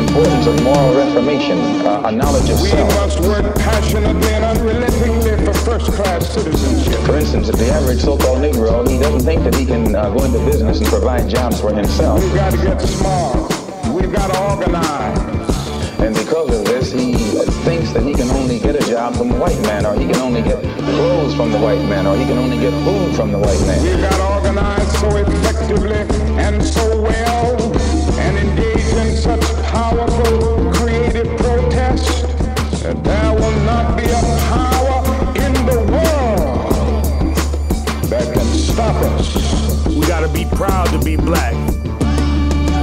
importance of moral reformation, a knowledge of We self. must work passionately and unrelentingly for first-class citizenship. For instance, if the average so-called Negro, he doesn't think that he can go into business and provide jobs for himself. We've got to get smart. We've got to organize. And because of this, he thinks that he can only get a job from the white man, or he can only get clothes from the white man, or he can only get food from the white man. We've got to organize so effectively and so well and engage in such powerful creative protest that there will not be a power in the world that can stop us. We gotta be proud to be black.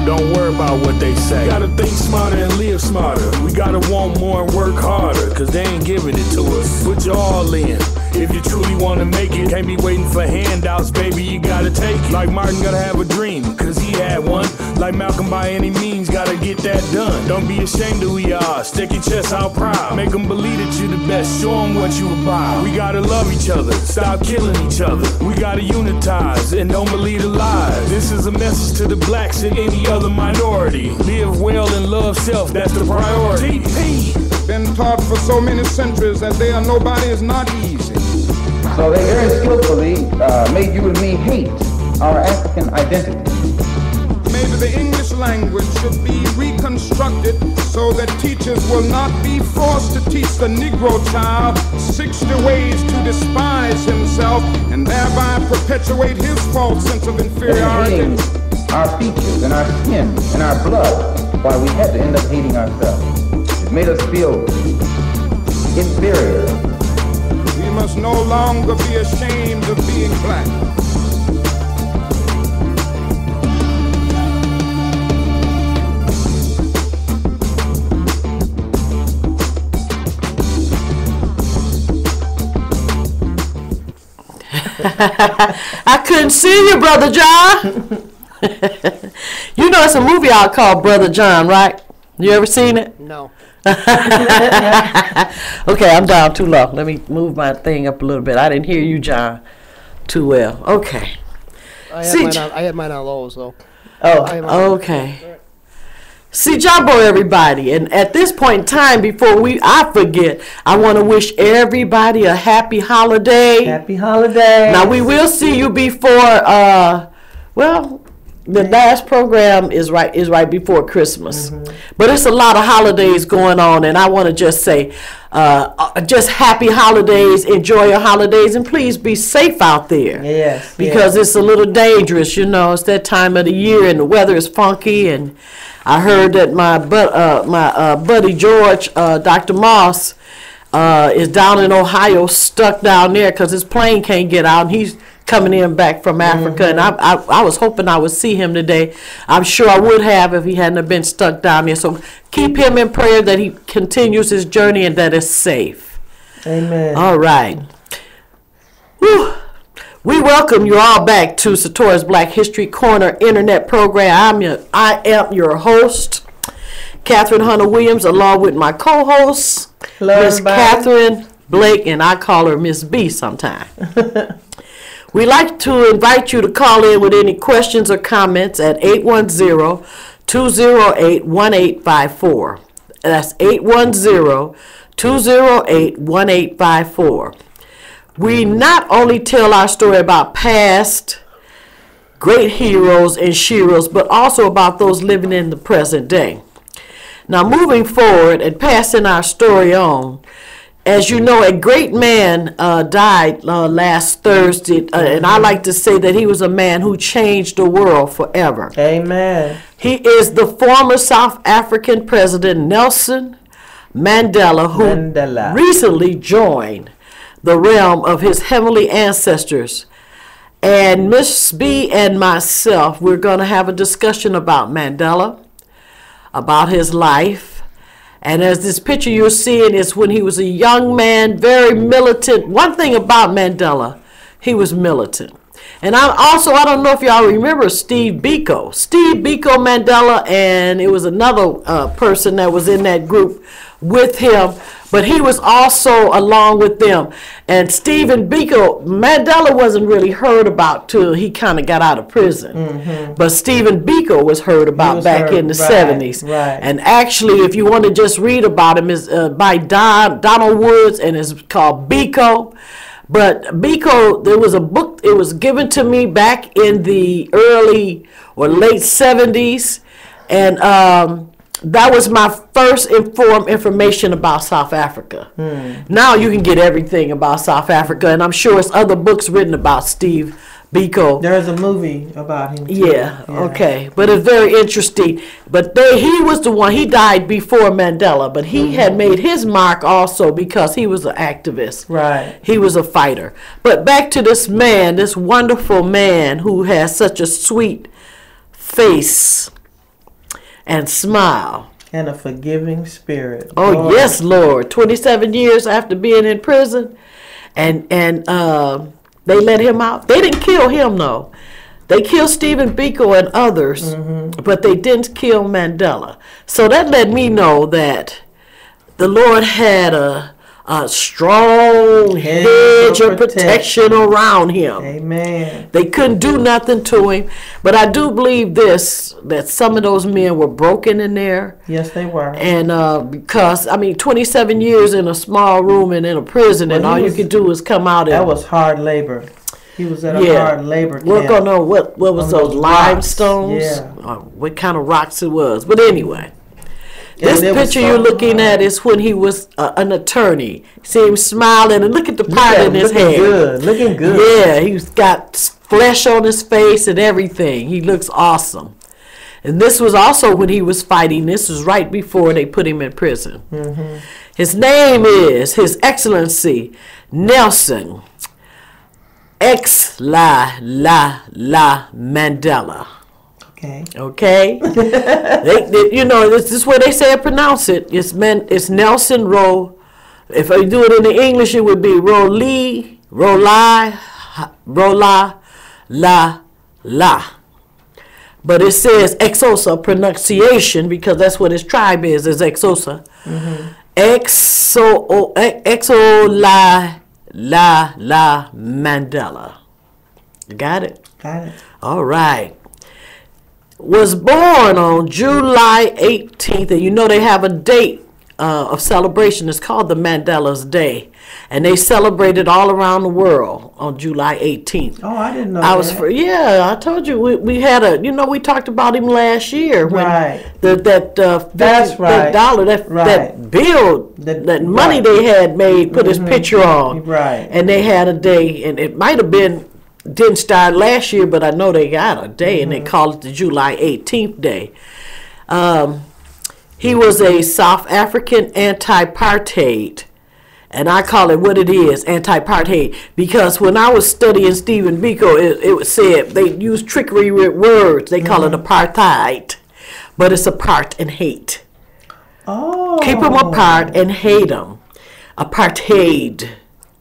Don't worry about what they say. We gotta think smarter and live smarter. We gotta want more and work harder, cause they ain't giving it to us. Put your all in. If you truly wanna make it, can't be waiting for handouts, baby, you gotta take it. Like Martin gotta have a dream, cause he had one. Like Malcolm, by any means, gotta get that done. Don't be ashamed of who you are, stick your chest out proud. Make them believe that you're the best, show them what you about. We gotta love each other, stop killing each other. We gotta unitize and don't believe the lies. This is a message to the blacks and any other minority. Live well and love self, that's the priority. Been taught for so many centuries that they are nobody is not easy. So they very skillfully made you and me hate our African identity. Maybe the English language should be reconstructed so that teachers will not be forced to teach the Negro child 60 ways to despise himself and thereby perpetuate his false sense of inferiority. Hating our features and our skin and our blood, while we had to end up hating ourselves. It made us feel inferior. We must no longer be ashamed of being black. I couldn't see you, Brother John. You know it's a movie out called Brother John, right? You ever seen it? No. Okay, I'm down too low. Let me move my thing up a little bit. I didn't hear you, John, too well. Okay. I had mine on low, so. Oh, okay. See, Jumbo, everybody, and at this point in time, before I forget, I want to wish everybody a happy holiday. Happy holiday. Now, we will see you before, well, the last program is right before Christmas. But it's a lot of holidays going on, and I want to just say, just happy holidays, enjoy your holidays, and please be safe out there. Yes. Because it's a little dangerous, you know. It's that time of the year, and the weather is funky, and I heard that my buddy George, Dr. Moss, is down in Ohio, stuck down there because his plane can't get out, and he's coming in back from Africa, and I was hoping I would see him today. I'm sure I would have if he hadn't have been stuck down there. So keep him in prayer that he continues his journey and that it's safe. Amen. All right. Whew. We welcome you all back to Satora's Black History Corner Internet Program. I am your host, Catherine Hunter Williams, along with my co-host, Miss Catherine Blake, and I call her Miss B sometimes. We'd like to invite you to call in with any questions or comments at 810-208-1854. That's 810-208-1854. We not only tell our story about past great heroes and sheroes, but also about those living in the present day. Now, moving forward and passing our story on, as you know, a great man died last Thursday, and I like to say that he was a man who changed the world forever. Amen. He is the former South African President Nelson Mandela, who recently joined the realm of his heavenly ancestors. And Miss B and myself, we're going to have a discussion about Mandela, about his life. And as this picture you're seeing is when he was a young man, very militant. One thing about Mandela, he was militant. And I don't know if y'all remember Steve Biko. Steve Biko Mandela, and it was another person that was in that group, with him, but he was also along with them. And Stephen Biko, Mandela wasn't really heard about till he kind of got out of prison. But Stephen Biko was heard about back in the 70s. Right. And actually, if you want to just read about him, is by Donald Woods, and it's called Biko. But Biko, there was a book, it was given to me back in the early or late 70s. And that was my first informed information about South Africa. Now you can get everything about South Africa, and I'm sure it's other books written about Steve Biko. There's a movie about him too. Yeah, okay. But it's very interesting. But he was the one, he died before Mandela, but he had made his mark also because he was an activist. Right. He was a fighter. But back to this man, this wonderful man who has such a sweet face and smile. And a forgiving spirit. Oh, Lord. yes, Lord. 27 years after being in prison, and they let him out. They didn't kill him, though. They killed Stephen Biko and others, but they didn't kill Mandela. So that let me know that the Lord had a strong hedge of protection around him. Amen. They couldn't do nothing to him. But I do believe this, that some of those men were broken in there. Yes, they were. And because, 27 years in a small room and in a prison, and all you could do is come out and... That was hard labor. He was at a hard labor camp. Work on what was those limestones? Yeah. What kind of rocks it was. But anyway... And this picture you're looking at is when he was an attorney. See him smiling, and look at the part in his hair. Looking good. Yeah, he's got flesh on his face and everything. He looks awesome. And this was also when he was fighting. This was right before they put him in prison. His name is His Excellency Nelson La Mandela. Okay. This is where they say it, pronounce it. It's Nelson Rowe. If I do it in the English, it would be Rola La. But it says Exosa pronunciation because that's what his tribe is Exosa. La Mandela. You got it? Got it. All right. Was born on July 18th, and they have a date of celebration. It's called the Mandela's Day, and they celebrate it all around the world on July 18th. Oh, I didn't know that. I told you we had we talked about him last year when that's right. that bill, that money they had made, put his picture on, and they had a day, and it might have been. Didn't start last year, but I know they got a day, and they call it the July 18th day. He was a South African anti-apartheid, and I call it what it is, anti-apartheid, because when I was studying Stephen Biko, it said they use trickery with words. They call it apartheid, but it's apart and hate. Oh. Keep them apart and hate them. Apartheid.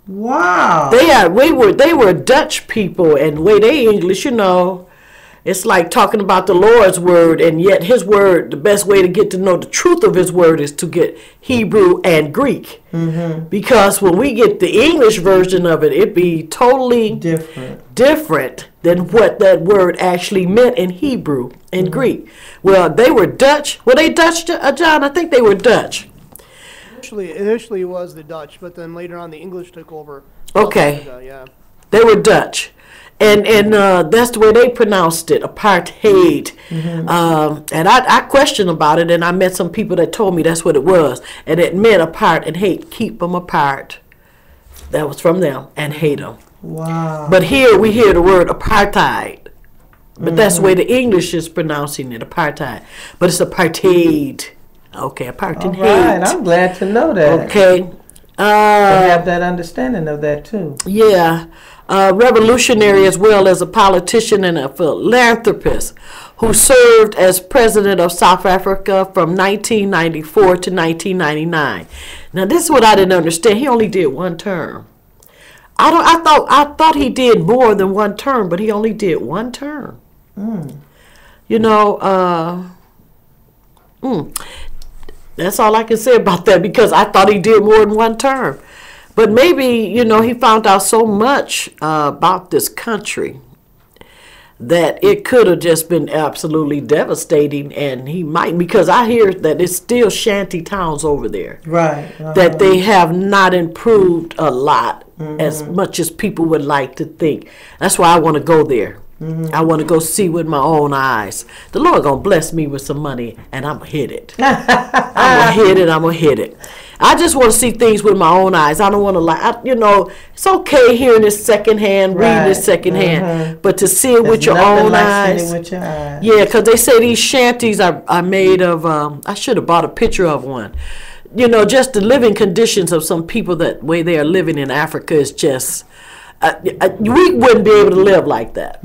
Wow. They were Dutch people, and the way they English, it's like talking about the Lord's word, and yet his word, the best way to get to know the truth of his word is to get Hebrew and Greek. Because when we get the English version of it, it'd be totally different than what that word actually meant in Hebrew and Greek. Well, they were Dutch. Were they Dutch, John? I think they were Dutch. Initially it was the Dutch, but then later on the English took over. Okay. Africa, yeah. They were Dutch. And that's the way they pronounced it, apartheid. And I questioned about it, and I met some people that told me that's what it was. And it meant apart and hate, keep them apart. That was from them, and hate them. Wow. But here we hear the word apartheid. But that's the way the English is pronouncing it, apartheid. But it's apartheid. Okay, apartheid. Right, I'm glad to know that. Okay. To have that understanding of that too. Yeah. Revolutionary as well as a politician and a philanthropist who served as president of South Africa from 1994 to 1999. Now this is what I didn't understand. He only did one term. I thought he did more than one term, but he only did one term. That's all I can say about that, because I thought he did more than one term. But maybe, you know, he found out so much about this country that it could have just been absolutely devastating, and he might, because I hear that it's still shanty towns over there. Right. That they have not improved a lot as much as people would like to think. That's why I want to go there. I want to go see with my own eyes. The Lord gonna bless me with some money, and I'm gonna hit it. I'm gonna hit it. I just want to see things with my own eyes. I don't want to you know, it's okay hearing this secondhand, reading this secondhand, but to see it with your own eyes. Yeah, because they say these shanties are made of. I should have bought a picture of one. You know, just the living conditions of some people, that way they are living in Africa is just. We wouldn't be able to live like that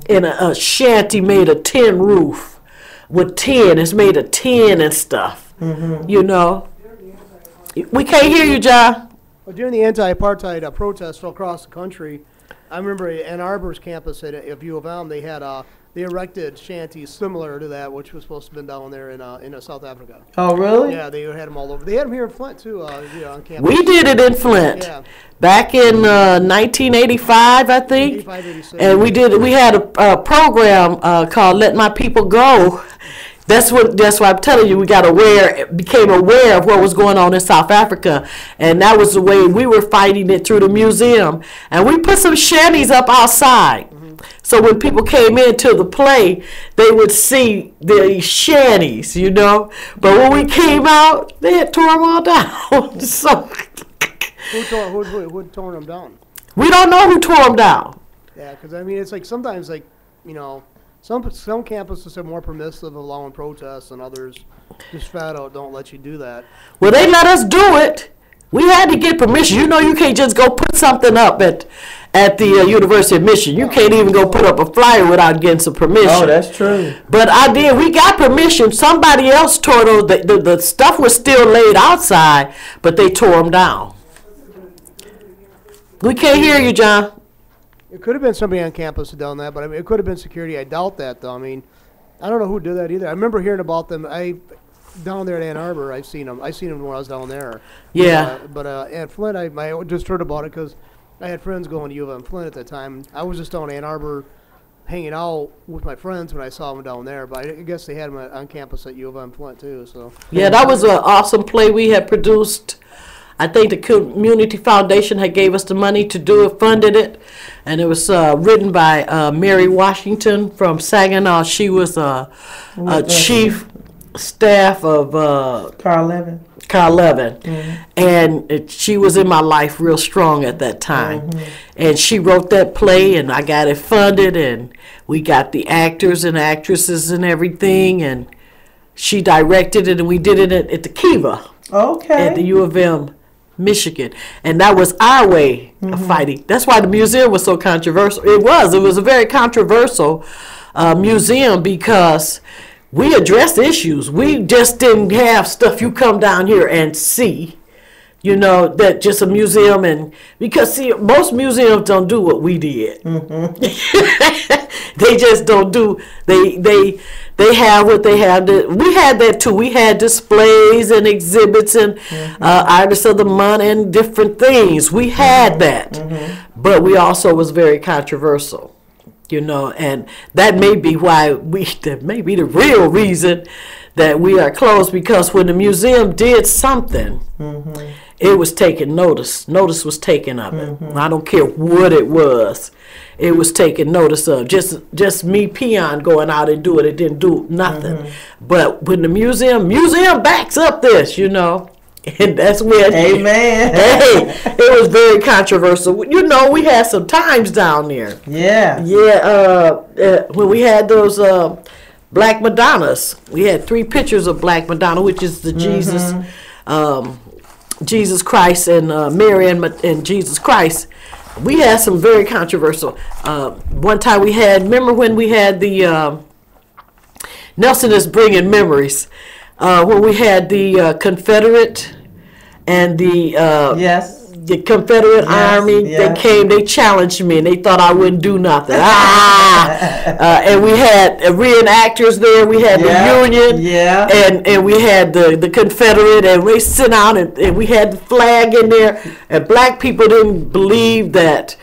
in a shanty made of tin roof with tin. It's made of tin and stuff. You know, we can't hear you, John. Well, during the anti-apartheid protests all across the country, I remember Ann Arbor's campus at U of M. They had they erected shanties similar to that, which was supposed to have been down there in South Africa. Oh, really? Yeah, they had them all over. They had them here in Flint too. You know, on campus. We did it in Flint. Yeah. Back in 1985, I think. 85, 86. And we had a program called "Let My People Go." That's why I'm telling you, we became aware of what was going on in South Africa, and that was the way we were fighting it through the museum. And we put some shanties up outside, so when people came into the play, they would see the shanties, you know. But when we came out, they had tore them all down. So Who tore them down? we don't know who tore them down. Yeah, because I mean, it's like sometimes, like, you know, some campuses are more permissive of allowing protests, and others just flat out don't let you do that. Well, they let us do it. We had to get permission. You know, you can't just go put something up at the University of Michigan. You can't even go put up a flyer without getting some permission. Oh, that's true. But I did. We got permission. Somebody else tore those. The stuff was still laid outside, but they tore them down. We can't hear you, John. It could have been somebody on campus who done that, but I mean, it could have been security. I doubt that, though. I mean, I don't know who did that either. I remember hearing about them. Down there at Ann Arbor, I've seen them. I seen them when I was down there. Yeah. But at Flint, I just heard about it because I had friends going to U of M Flint at that time. I was just down in Ann Arbor hanging out with my friends when I saw them down there. But I guess they had them on campus at U of M Flint too. So. Yeah, that was an awesome play we had produced. I think the Community Foundation had gave us the money to do it, funded it, and it was written by Mary Washington from Saginaw. She was a chief staff of Carl Levin. And she was in my life real strong at that time. And she wrote that play, and I got it funded, and we got the actors and actresses and everything, and she directed it, and we did it at the Kiva. Okay. At the U of M, Michigan. And that was our way of fighting. That's why the museum was so controversial. It was a very controversial museum, because we addressed issues. We just didn't have stuff you come down here and see. You know, that just a museum, and because see, most museums don't do what we did. They just don't do. They have what they have. We had that too. We had displays and exhibits and artists of the month and different things. We had that, but we also was very controversial. You know, and that may be why that may be the real reason that we are closed, because when the museum did something, it was taken notice. Notice was taken of it. I don't care what it was. It was taken notice of. Just me, peon, going out and do it. It didn't do nothing. But when the museum backs up this, you know. And that's where, amen. Hey, it was very controversial. You know, we had some times down there. Yeah. Yeah. When we had those Black Madonnas, we had 3 pictures of Black Madonna, which is the Jesus Christ and Mary and Jesus Christ. We had some very controversial. One time remember when we had the Nelson is bringing memories. When we had the Confederate and the the Confederate Army. They came, they challenged me, and they thought I wouldn't do nothing. And we had reenactors there. We had the Union, and we had the Confederate, and we sent out, and we had the flag in there. And black people didn't believe that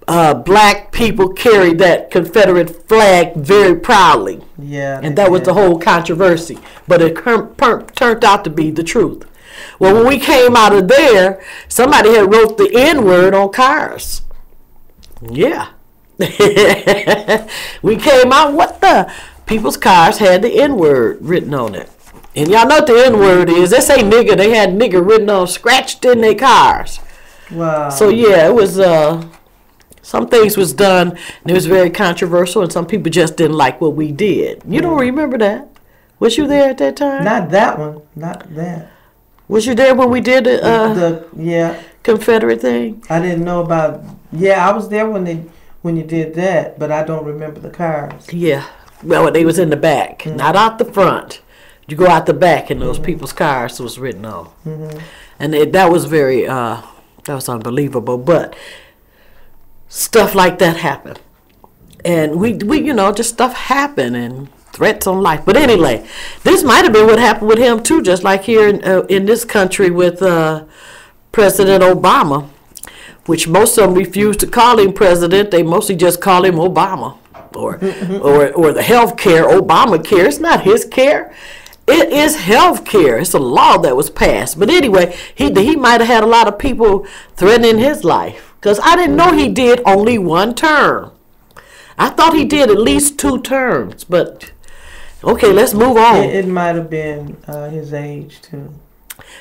black people carried that Confederate flag very proudly. Yeah, and that was the whole controversy. But it turned out to be the truth. Well, when we came out of there, somebody had wrote the N-word on cars. Yeah. We came out, what the? People's cars had the N-word written on it. And y'all know what the N-word is. They say nigger. They had nigger written on, scratched in their cars. Wow. So, yeah, it was, some things was done, and it was very controversial, and some people just didn't like what we did. You don't remember that? Was you there at that time? Not that one. Not that. Was you there when we did the Confederate thing? I didn't know about. Yeah, I was there when you did that, but I don't remember the cars. Yeah, well, they was in the back, not out the front. You go out the back, and those people's cars was written on, and that was very that was unbelievable. But stuff like that happened, and we just stuff happened and. Threats on life. But anyway, this might have been what happened with him too, just like here in this country with President Obama, which most of them refused to call him president. They mostly just call him Obama or the health care, Obamacare. It's not his care. It is health care. It's a law that was passed. But anyway, he might have had a lot of people threatening his life because I didn't know he did only one term. I thought he did at least 2 terms, but okay, let's move on. It might have been his age, too.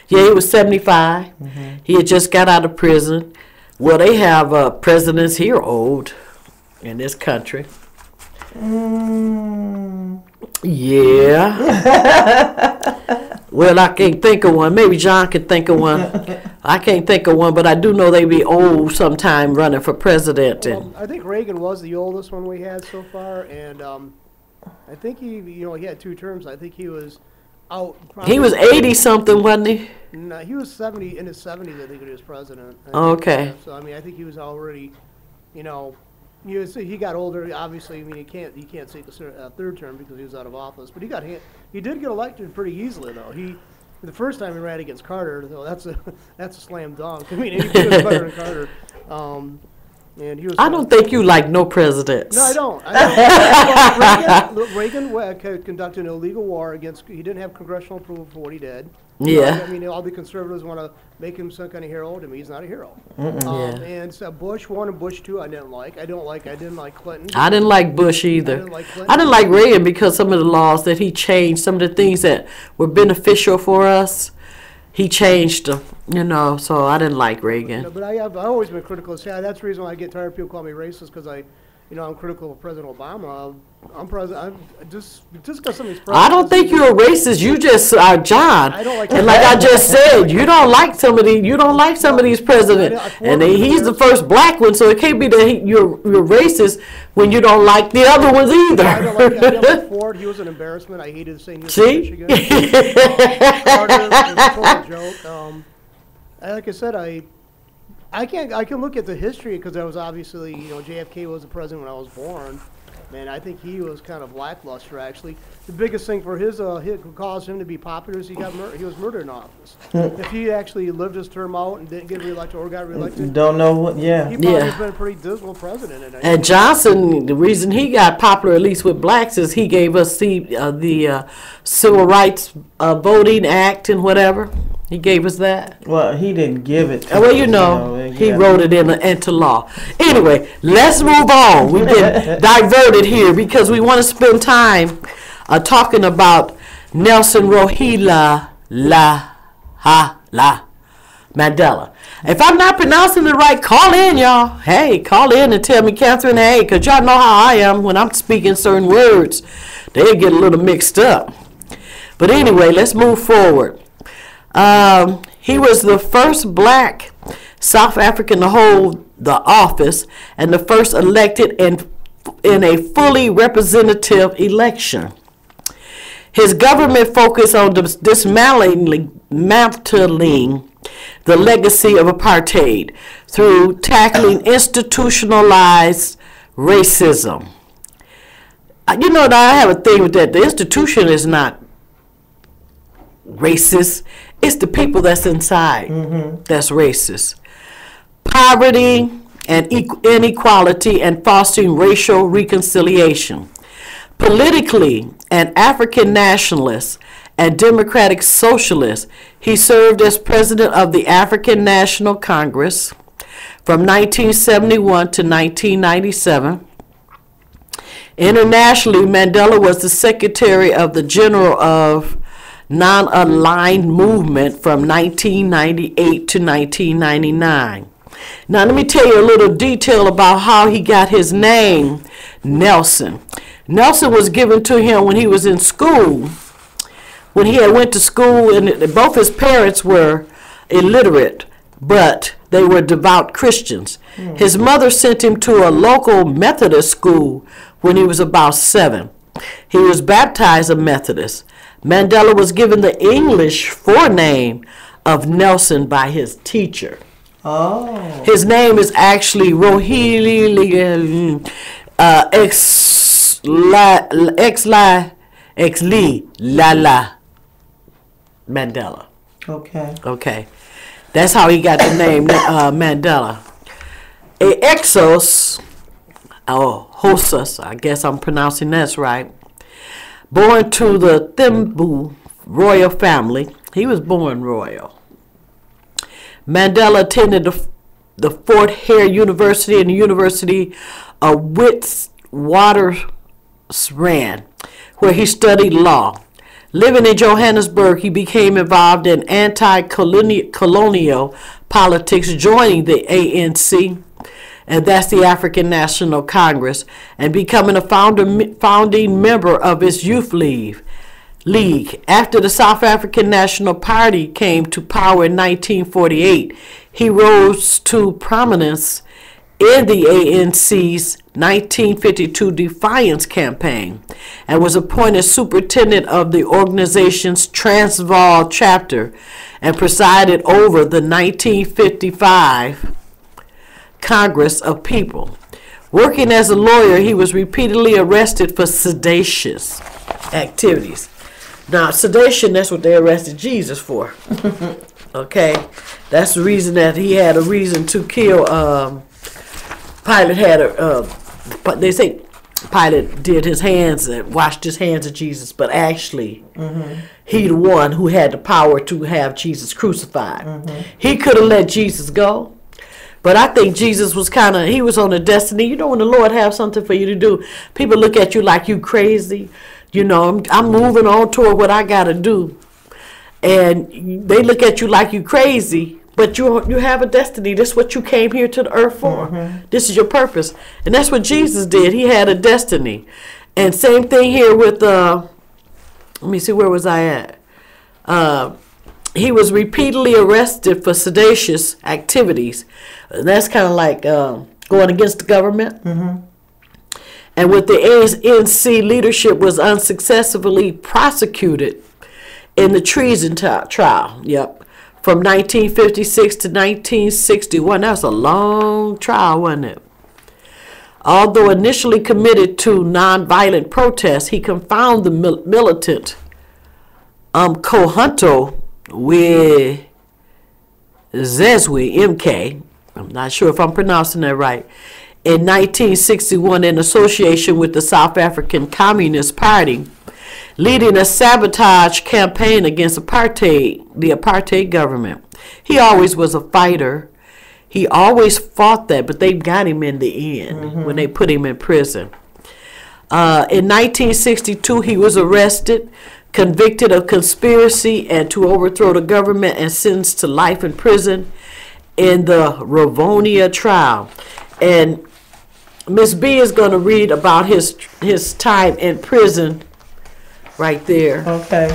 Yeah, he was 75. He had just got out of prison. Well, they have presidents here old in this country. Yeah. Well, I can't think of one. Maybe John can think of one. I can't think of one, but I do know they be old sometime running for president. Well, I think Reagan was the oldest one we had so far, and I think he had 2 terms. I think he was out. He was 80 something, wasn't he? No, he was 70 in his 70s. I think when he was president. Okay. So I mean, I think he was already, he got older. Obviously, I mean, he can't seek a 3rd term because he was out of office. But he did get elected pretty easily, though. The first time he ran against Carter, though, that's a slam dunk. I mean, he was better than Carter. And he was. I don't think you like no presidents. No, I don't. Reagan conducted an illegal war against. He didn't have congressional approval for what he did. Yeah. I mean, all the conservatives want to make him some kind of hero. To me, he's not a hero. And so Bush 1 and Bush 2, I didn't like. I didn't like Clinton. I didn't like Bush either. I didn't like Reagan because some of the laws that he changed, some of the things that were beneficial for us, he changed them. So I didn't like Reagan. But I've always been critical. That's the reason why I get tired of people calling me racist because I'm critical of President Obama. I'm just because some of these presidents. I don't think you're a racist. You just are John. I don't like. And like I just said, you don't like some of these presidents, and he's the first black one. So it can't be that you're racist when you don't like the other ones either. I don't like Ford. He was an embarrassment. I hated saying he was from Michigan. Carter was a total joke. Like I said, I can look at the history because I was obviously, JFK was the president when I was born. Man, I think he was kind of lackluster, actually. The biggest thing for his caused him to be popular is he was murdered in office. If he actually lived his term out and didn't get reelected or got reelected, don't know what. Yeah, he probably has been a pretty dismal president. And Johnson, the reason he got popular, at least with blacks, is he gave us the Civil Rights Voting Act and whatever. He gave us that. Well, he didn't give it. Well, he wrote it into law. Anyway, let's move on. We've been diverted here because we want to spend time talking about Nelson Mandela. If I'm not pronouncing it right, call in, y'all. Hey, call in and tell me, Catherine, hey, because y'all know how I am when I'm speaking certain words. They get a little mixed up. But anyway, let's move forward. He was the first black South African to hold the office and the first elected in a fully representative election. His government focused on dismantling the legacy of apartheid through tackling institutionalized racism. You know, I have a thing with that. The institution is not racist. It's the people that's inside that's racist. Poverty and inequality and fostering racial reconciliation. Politically, an African nationalist and democratic socialist, he served as president of the African National Congress from 1971 to 1997. Internationally, Mandela was the secretary of the General of Non-Aligned Movement from 1998 to 1999. Now, let me tell you a little detail about how he got his name, Nelson. Nelson was given to him when he was in school. When he had went to school, and both his parents were illiterate, but they were devout Christians. His mother sent him to a local Methodist school when he was about 7. He was baptized a Methodist. Mandela was given the English forename of Nelson by his teacher. Oh. His name is actually Rohili Exli Lala Mandela. Okay. Okay. That's how he got the name Mandela. Exos, Hosas, I guess I'm pronouncing that right. Born to the Thembu royal family. He was born royal. Mandela attended the Fort Hare University and the University of Witwatersrand, where he studied law. Living in Johannesburg, he became involved in anti-colonial politics, joining the ANC, and that's the African National Congress, and becoming a founding member of its youth league. After the South African National Party came to power in 1948, he rose to prominence in the ANC's 1952 Defiance campaign and was appointed superintendent of the organization's Transvaal chapter and presided over the 1955 Congress of People. Working as a lawyer, he was repeatedly arrested for seditious activities. Now, sedation, that's what they arrested Jesus for. Okay? That's the reason that he had a reason to kill. Pilate had they say Pilate did his hands and washed his hands of Jesus, but actually he the one who had the power to have Jesus crucified. He could have let Jesus go, but I think Jesus was he was on a destiny. You know, when the Lord have something for you to do, people look at you like you crazy. You know, I'm moving on toward what I got to do, and they look at you like you crazy. But you have a destiny. That's what you came here to the earth for. This is your purpose. And that's what Jesus did. He had a destiny. And same thing here with, let me see, where was I at? He was repeatedly arrested for seditious activities. That's kind of like going against the government. And with the ANC leadership was unsuccessfully prosecuted in the treason trial. Yep. From 1956 to 1961. That was a long trial, wasn't it? Although initially committed to nonviolent protests, he confounded the militant Kohunto with Zezwe MK. I'm not sure if I'm pronouncing that right. In 1961, in association with the South African Communist Party, leading a sabotage campaign against the apartheid government. He always was a fighter. He always fought that, but they got him in the end when they put him in prison. In 1962, he was arrested, convicted of conspiracy and to overthrow the government, and sentenced to life in prison in the Ravonia trial. And Miss B is going to read about his time in prison. Right there. Okay.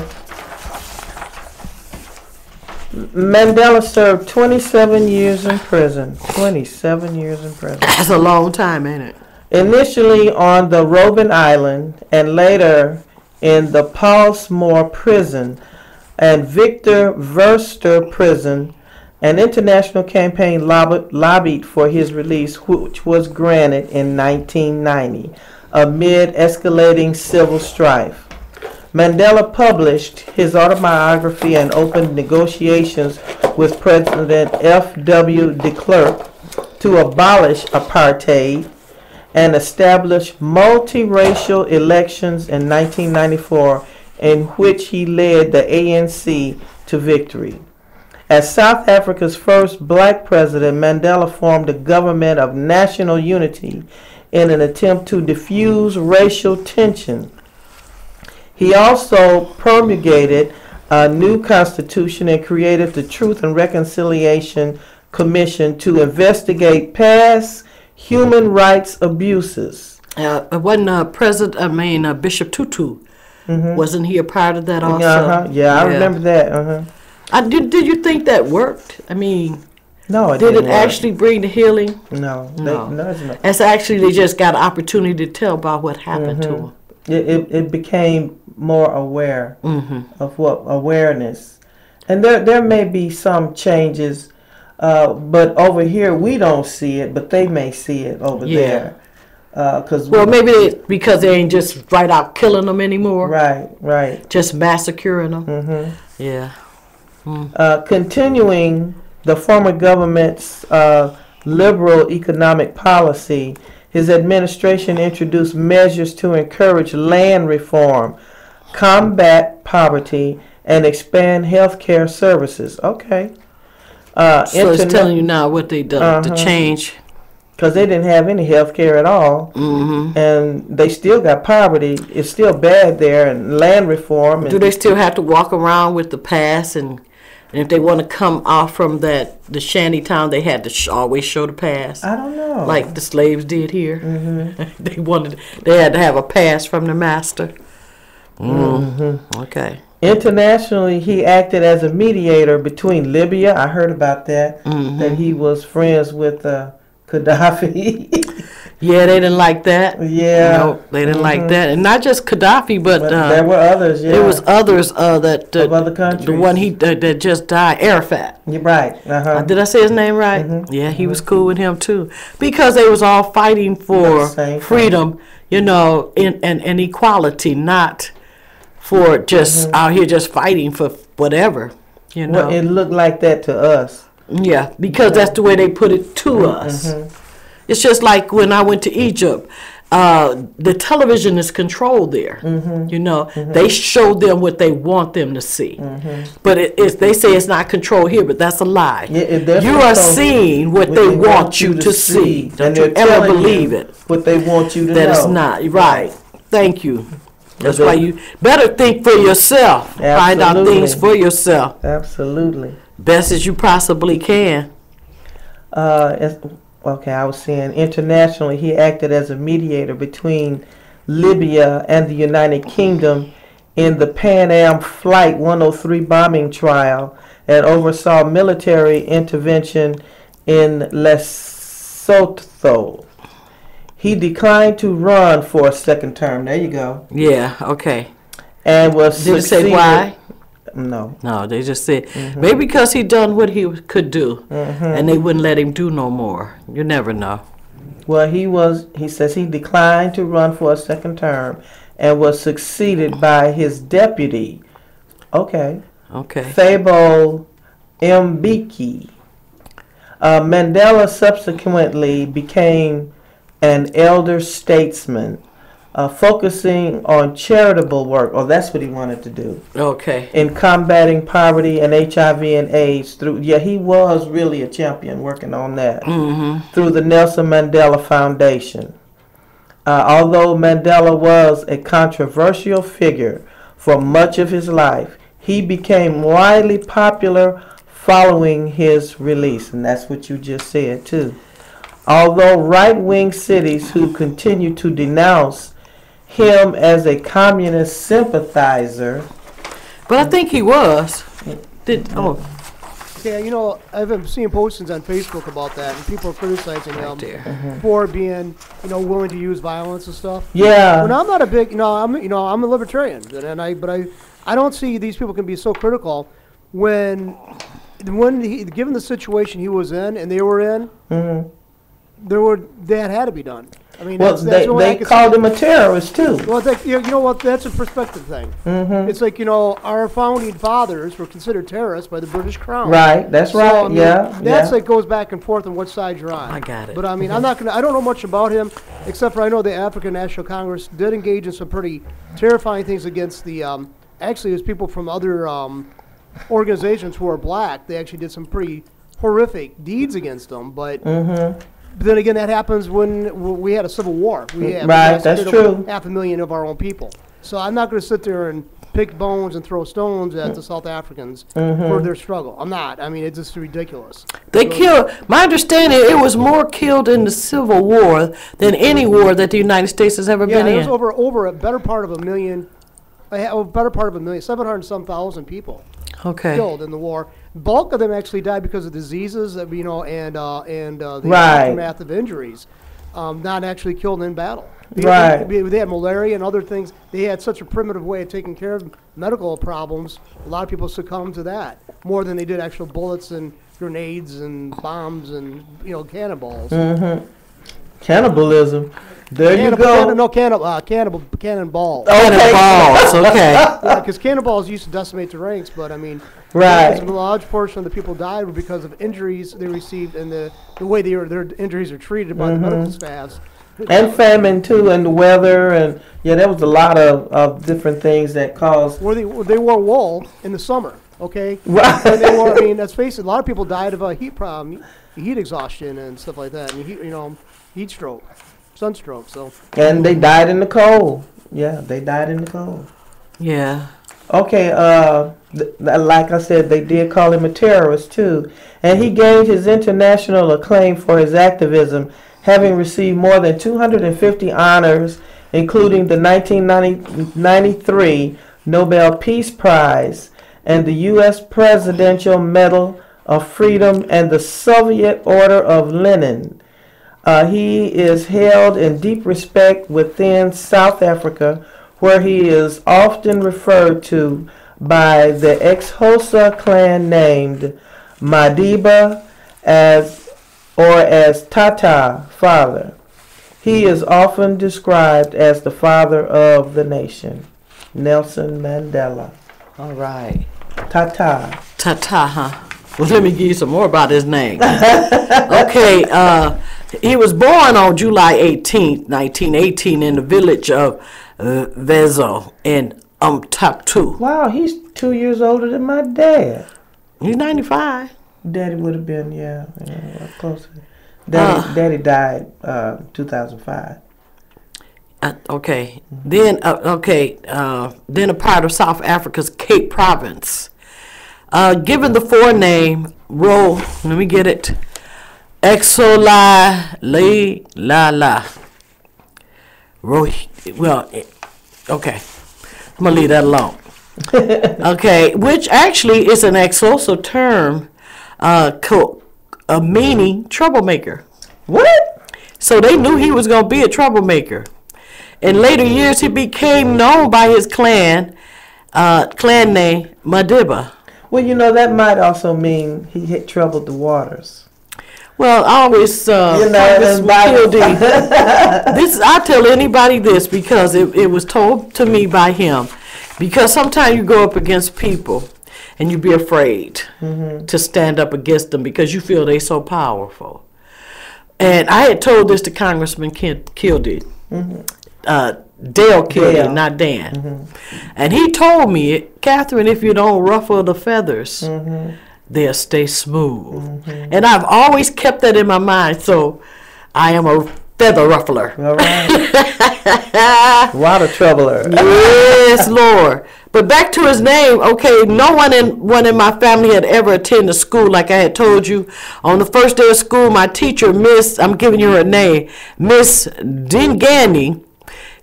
Mandela served 27 years in prison. 27 years in prison. That's a long time, ain't it? Initially on the Robben Island and later in the Paulsmoor prison and Victor Verster prison An international campaign lobbied for his release, which was granted in 1990 amid escalating civil strife. Mandela published his autobiography and opened negotiations with President F.W. de Klerk to abolish apartheid and establish multiracial elections in 1994, in which he led the ANC to victory. As South Africa's first black president, Mandela formed a government of national unity in an attempt to diffuse racial tension. He also promulgated a new constitution and created the Truth and Reconciliation Commission to investigate past human rights abuses. Bishop Tutu, wasn't he a part of that also? Yeah, I remember that. Did you think that worked? I mean, no, did it actually bring the healing? No. It's actually they just got an opportunity to tell about what happened to them. It became more aware of awareness, and there may be some changes, but over here we don't see it, but they may see it over there. Maybe because they ain't just right out killing them anymore. Right. Just massacring them. Yeah. Continuing the former government's liberal economic policy, his administration introduced measures to encourage land reform, combat poverty, and expand health care services. Okay. So it's telling you now what they done to change. Because they didn't have any health care at all. And they still got poverty. It's still bad there, and land reform. Do they still have to walk around with the pass? And if they want to come off from the shanty town, they had to always show the pass? I don't know. Like the slaves did here. They had to have a pass from the master. Okay. Internationally, he acted as a mediator between Libya. I heard about that. That he was friends with Gaddafi. Yeah, they didn't like that. Yeah. No, they didn't like that. And not just Gaddafi, but there were others, there was others of other countries. The one that just died, Arafat. You're right. Did I say his name right? Yeah, he was cool with him too. Because they was all fighting for freedom, and equality, not for just out here just fighting for whatever, Well, it looked like that to us. Yeah, because that's the way they put it to us. It's just like when I went to Egypt, the television is controlled there. They show them what they want them to see. But they say it's not controlled here, but that's a lie. You are seeing what they want you to see. Don't you ever believe it. What they want you to know. That it's not. Right. Thank you. That's why you better think for yourself. Absolutely. Find out things for yourself. Absolutely. Best as you possibly can. Okay, I was saying internationally, he acted as a mediator between Libya and the United Kingdom in the Pan Am Flight 103 bombing trial and oversaw military intervention in Lesotho. He declined to run for a second term. There you go. Yeah, okay. And was Did it say why? No. No, they just said maybe because he done what he could do, and they wouldn't let him do no more. You never know. Well, he says he declined to run for a second term and was succeeded by his deputy. Okay. Thabo Mbeki. Mandela subsequently became an elder statesman, focusing on charitable work. Oh, that's what he wanted to do. Okay. In combating poverty and HIV and AIDS he was really a champion working on that through the Nelson Mandela Foundation. Although Mandela was a controversial figure for much of his life, he became widely popular following his release, and that's what you just said too. Although right-wing cities who continue to denounce him as a communist sympathizer. But I think he was. Yeah, I've been seeing postings on Facebook about that, and people are criticizing him for being, willing to use violence and stuff. Yeah. When I'm not a big, I'm a libertarian, but I don't see these people can be so critical when given the situation he was in and they were in, that had to be done. I mean, well, they called him a terrorist too. Well, you know what? That's a perspective thing. It's like, our founding fathers were considered terrorists by the British Crown. Right. That's right. I mean, that's like goes back and forth on what side you're on. I got it. But I mean, I don't know much about him, except for I know the African National Congress did engage in some pretty terrifying things against the. Actually, it was people from other organizations who are black. They actually did some pretty horrific deeds against them, but. But then again, that happens when we had a civil war. That's true. 500,000 of our own people. So I'm not going to sit there and pick bones and throw stones at the South Africans for their struggle. I'm not. I mean, it's just ridiculous. They killed. My understanding, it was more killed in the Civil War than any war that the United States has ever been in. Yeah, it was over a better part of a million. 700-some-thousand people killed in the war. Bulk of them actually died because of diseases, and the aftermath of injuries, not actually killed in battle. They had malaria and other things. They had such a primitive way of taking care of medical problems. A lot of people succumbed to that more than they did actual bullets and grenades and bombs and cannonballs. Cannibalism. There you go. Cannonballs. Cannonballs, okay. Because cannonballs used to decimate the ranks, but I mean, right. A large portion of the people died were because of injuries they received and the way their injuries are treated by the medical staffs. And famine too, and the weather, and there was a lot of different things that caused. Well, they wore wool in the summer, okay? Right. And let's face it, a lot of people died of a heat problem, heat exhaustion and stuff like that, and heat stroke, sunstroke. So. And they died in the cold. Yeah, they died in the cold. Yeah. Okay. Like I said, they did call him a terrorist too, and he gained his international acclaim for his activism, having received more than 250 honors, including the 1993 Nobel Peace Prize and the U.S. Presidential Medal of Freedom and the Soviet Order of Lenin. He is held in deep respect within South Africa, where he is often referred to by the ex-Xhosa clan named Madiba as Tata, father. He is often described as the father of the nation. Nelson Mandela. All right. Tata. Tata, huh? Well, let me give you some more about his name. Okay, he was born on July 18th, 1918 in the village of Vezo in Umtatu. Wow, he's 2 years older than my dad. He's 95. Daddy would have been, closer. Daddy died 2005. Okay. Then a part of South Africa's Cape Province. Given the forename let me get it. Exola La. Well, okay. I'm going to leave that alone. Okay, which actually is an Xhosa term meaning troublemaker. What? So they knew he was going to be a troublemaker. In later years, he became known by his clan name Madiba. Well, that might also mean he had troubled the waters. Well, I always I tell anybody this because it was told to me by him. Because sometimes you go up against people and you be afraid to stand up against them because you feel they're so powerful. And I had told this to Congressman Kildee, Dale Kildee, not Dan. And he told me, Catherine, if you don't ruffle the feathers, they'll stay smooth. And I've always kept that in my mind, so I am a feather ruffler. All right. Water troubler. Yes, Lord. But back to his name, okay, no one in my family had ever attended school like I had told you. On the first day of school, my teacher, I'm giving you her name, Miss Dingani,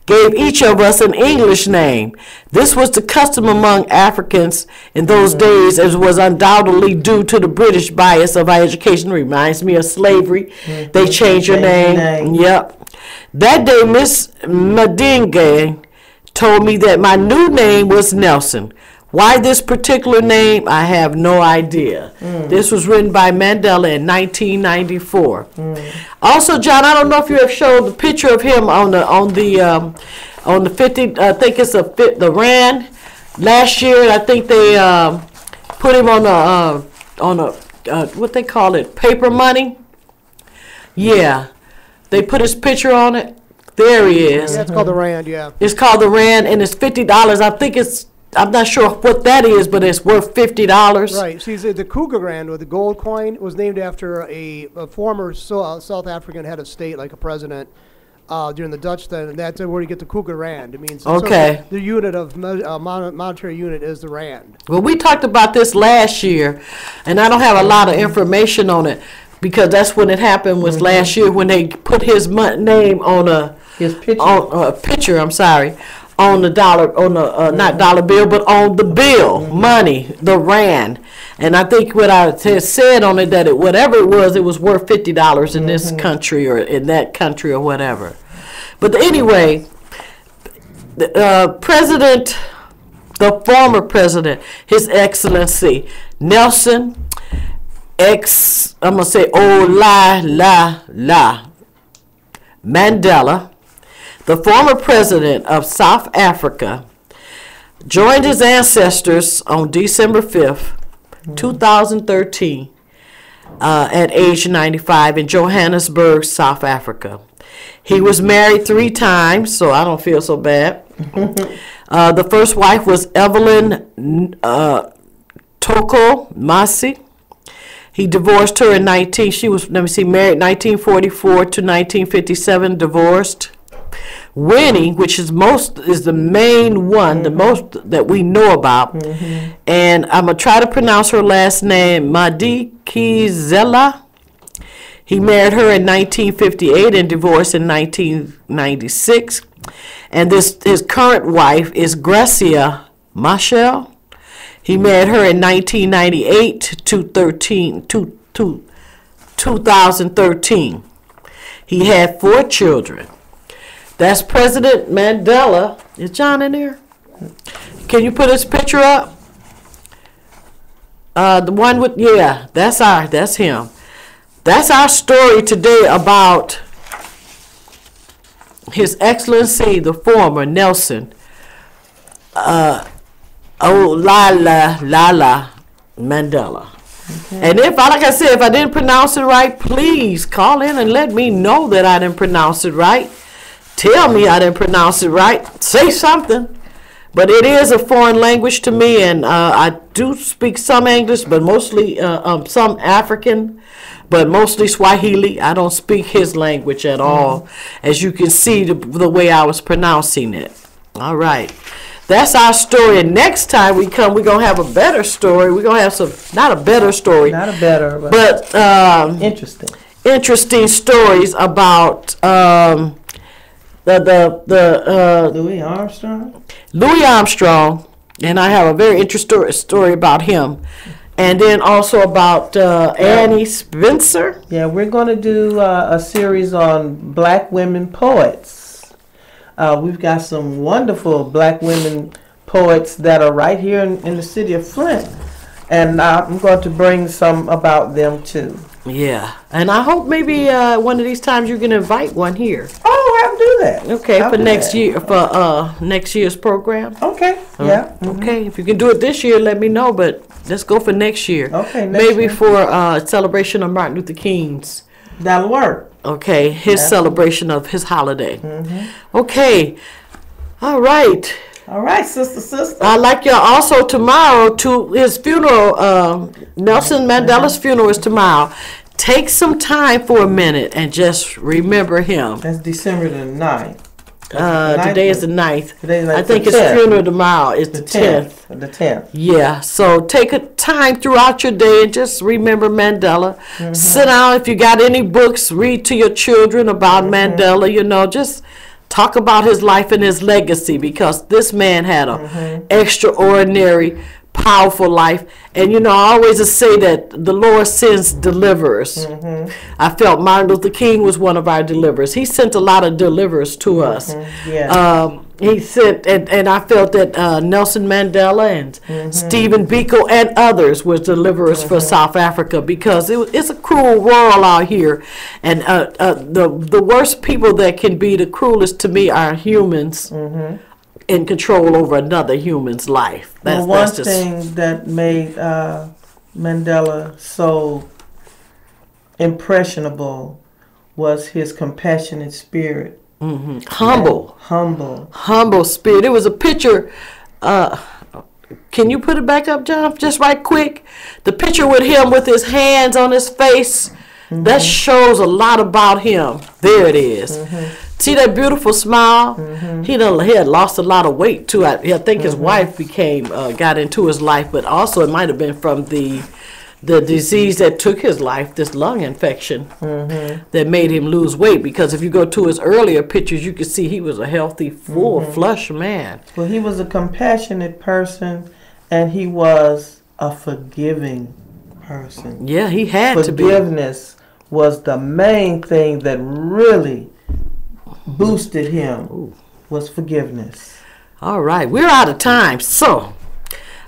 gave each of us an English name. This was the custom among Africans in those days, as was undoubtedly due to the British bias of our education. Reminds me of slavery. They changed your name. Yep. That day, Miss Madinga told me that my new name was Nelson, Why this particular name, I have no idea. This was written by Mandela in 1994. Also, John, I don't know if you have showed the picture of him on the 50. I think it's the Rand. Last year, I think they put him on a what they call it, paper money. Yeah, they put his picture on it. There he is. Yeah, it's called the Rand. Yeah. It's called the Rand, and it's $50. I think I'm not sure what that is, but it's worth $50. Right. See, the Cougar Rand, with the gold coin, was named after a former South African head of state, like a president, during the Dutch then, and that's where you get the Cougar Rand. It means okay. The unit of monetary unit is the Rand. Well, we talked about this last year, and I don't have a lot of information on it because that's when it happened. Was last year when they put his name on his picture. On a picture. I'm sorry. On the dollar, on the not dollar bill, but on the bill, money, the Rand, and I think what I said on it that whatever it was worth $50 in this country or in that country or whatever. But anyway, the former president, His Excellency Nelson I'm gonna say Mandela, the former president of South Africa, joined his ancestors on December 5th, 2013, at age 95 in Johannesburg, South Africa. He was married 3 times, so I don't feel so bad. The first wife was Evelyn Toko Masi. He divorced her in married 1944 to 1957, divorced. Winnie, which is the main one, the most that we know about, and I'm gonna try to pronounce her last name, Madikizela. He married her in 1958 and divorced in 1996. And his current wife is Gracia Machel. He married her in 1998 to 2013. He had 4 children. That's President Mandela. Is John in there? Can you put his picture up? The one with, yeah, that's him. That's our story today about His Excellency, the former Nelson Mandela. Okay. And like I said, if I didn't pronounce it right, please call in and let me know that I didn't pronounce it right. Tell me I didn't pronounce it right. Say something. But it is a foreign language to me, and I do speak some English, but mostly some African, but mostly Swahili. I don't speak his language at all, as you can see the way I was pronouncing it. All right. That's our story. And next time we come, we're going to have a better story. We're going to have not a better story. Not a better, but interesting stories about Louis Armstrong. Louis Armstrong, and I have a very interesting story about him. And then also about Annie Spencer. Yeah, we're going to do a series on black women poets. We've got some wonderful black women poets that are right here in the city of Flint. And I'm going to bring some about them too. Yeah, and I hope maybe one of these times you're going to invite one here. Oh, I'll do that. Okay, for next year's program. Okay, yeah. Okay, if you can do it this year, let me know. But let's go for next year. Okay, maybe for celebration of Martin Luther King's. That'll work. Okay, his celebration of his holiday. Okay, all right. All right, sister. I'd like y'all also tomorrow to his funeral. Nelson Mandela's funeral is tomorrow. Take some time for a minute and just remember him. That's December the 9th. Today is the 9th. I think his 10th. funeral tomorrow is the 10th. The 10th. Yeah, so take a time throughout your day and just remember Mandela. Sit down. If you got any books, read to your children about Mandela. Just talk about his life and his legacy, because this man had an extraordinary, powerful life. And I always say that the Lord sends deliverers. I felt Martin Luther King was one of our deliverers. He sent a lot of deliverers to us. He said, and I felt that Nelson Mandela and Stephen Biko and others were deliverers for South Africa, because it's a cruel world out here, and the worst people that can be the cruelest to me are humans in control over another human's life. That's, one thing that made Mandela so impressionable was his compassionate spirit. Humble spirit. It was a picture. Can you put it back up, John? Just right quick. The picture with him with his hands on his face. That shows a lot about him. There it is. See that beautiful smile? He had lost a lot of weight too. I think his wife got into his life, but also it might have been from the disease that took his life, this lung infection, that made him lose weight. Because if you go to his earlier pictures, you can see he was a healthy, full, flush man. Well, he was a compassionate person, and he was a forgiving person. Yeah, he had to be. Forgiveness was the main thing that really boosted him, was forgiveness. All right, we're out of time, so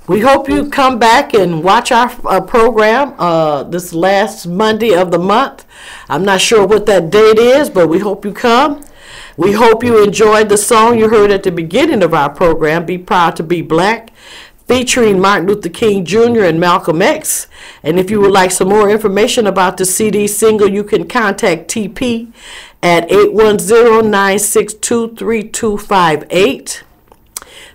we hope you come back and watch our program this last Monday of the month. I'm not sure what that date is, but we hope you come. We hope you enjoyed the song you heard at the beginning of our program, Be Proud to Be Black, featuring Martin Luther King Jr. and Malcolm X. And if you would like some more information about the CD single, you can contact TP at 810-962-3258.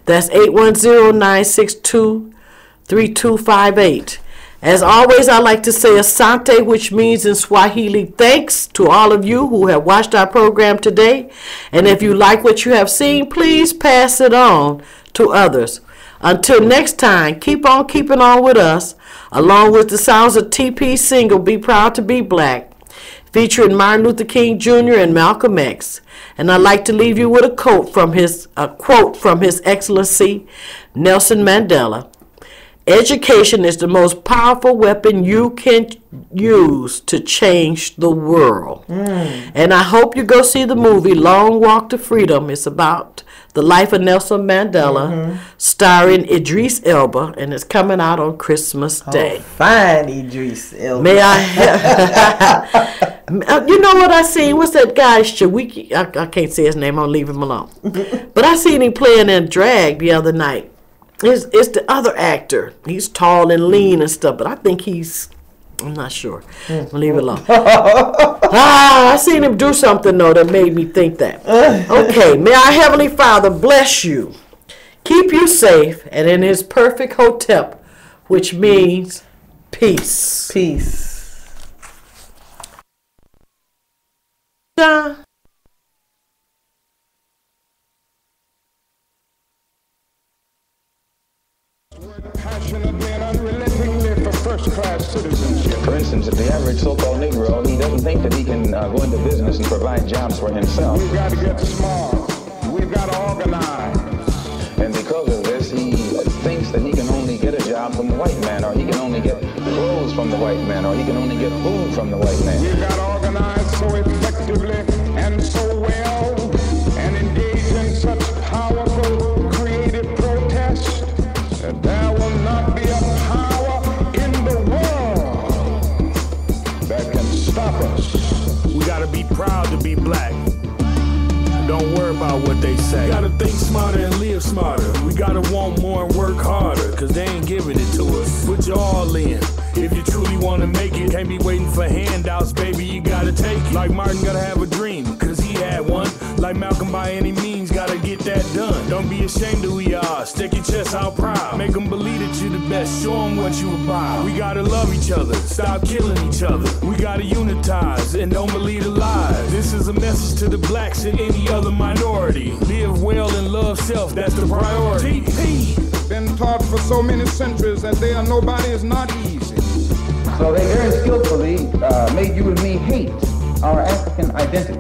That's 810-962-3258. As always, I like to say asante, which means in Swahili, thanks to all of you who have watched our program today. And if you like what you have seen, please pass it on to others. Until next time, keep on keeping on with us, along with the sounds of TP single, Be Proud to Be Black, featuring Martin Luther King Jr. and Malcolm X. And I'd like to leave you with a quote from His Excellency Nelson Mandela. Education is the most powerful weapon you can use to change the world. And I hope you go see the movie Long Walk to Freedom. It's about the life of Nelson Mandela, starring Idris Elba, and it's coming out on Christmas Day. Fine, Idris Elba. May I you know what I seen? What's that guy, Shawiki? I can't say his name. I'll leave him alone. But I seen him playing in drag the other night. It's the other actor. He's tall and lean and stuff, but I think I'm not sure. I'll leave it alone. I seen him do something, though, that made me think that. Okay, may our Heavenly Father bless you, keep you safe, and in His perfect hotep, which means peace. Peace. Passionately and unrelentingly for first-class citizenship. For instance, if the average so-called Negro, he doesn't think that he can go into business and provide jobs for himself. We've got to get smart. We've got to organize. And because of this, he thinks that he can only get a job from the white man, or he can only get clothes from the white man, or he can only get food from the white man. We've got to organize so effectively and so well and engage in such powerful, creative protest that there will not be a power in the world that can stop us. We gotta be proud to be black. Don't worry about what they say. We gotta think smarter and live smarter. We gotta want more and work harder, cause they ain't giving it to us. Put your all in. If you truly wanna make it, can't be waiting for handouts, baby, you gotta take it. Like Martin gotta have a dream, cause he had one. Like Malcolm, by any means, gotta get that done. Don't be ashamed of who you are, stick your chest out proud. Make them believe that you're the best, show them what you about. We gotta love each other, stop killing each other. We gotta unitize, and don't believe the lies. This is a message to the blacks and any other minority. Live well and love self, that's the priority. Been taught for so many centuries that they are nobody is not easy. So they very skillfully made you and me hate our African identity.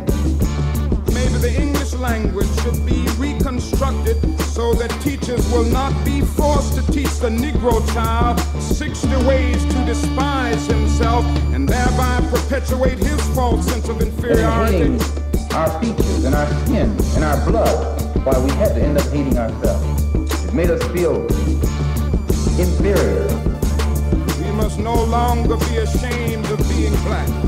Maybe the English language should be reconstructed so that teachers will not be forced to teach the Negro child 60 ways to despise himself and thereby perpetuate his false sense of inferiority. And hating our features and our skin and our blood, why we had to end up hating ourselves. It made us feel inferior. We must no longer be ashamed of being black.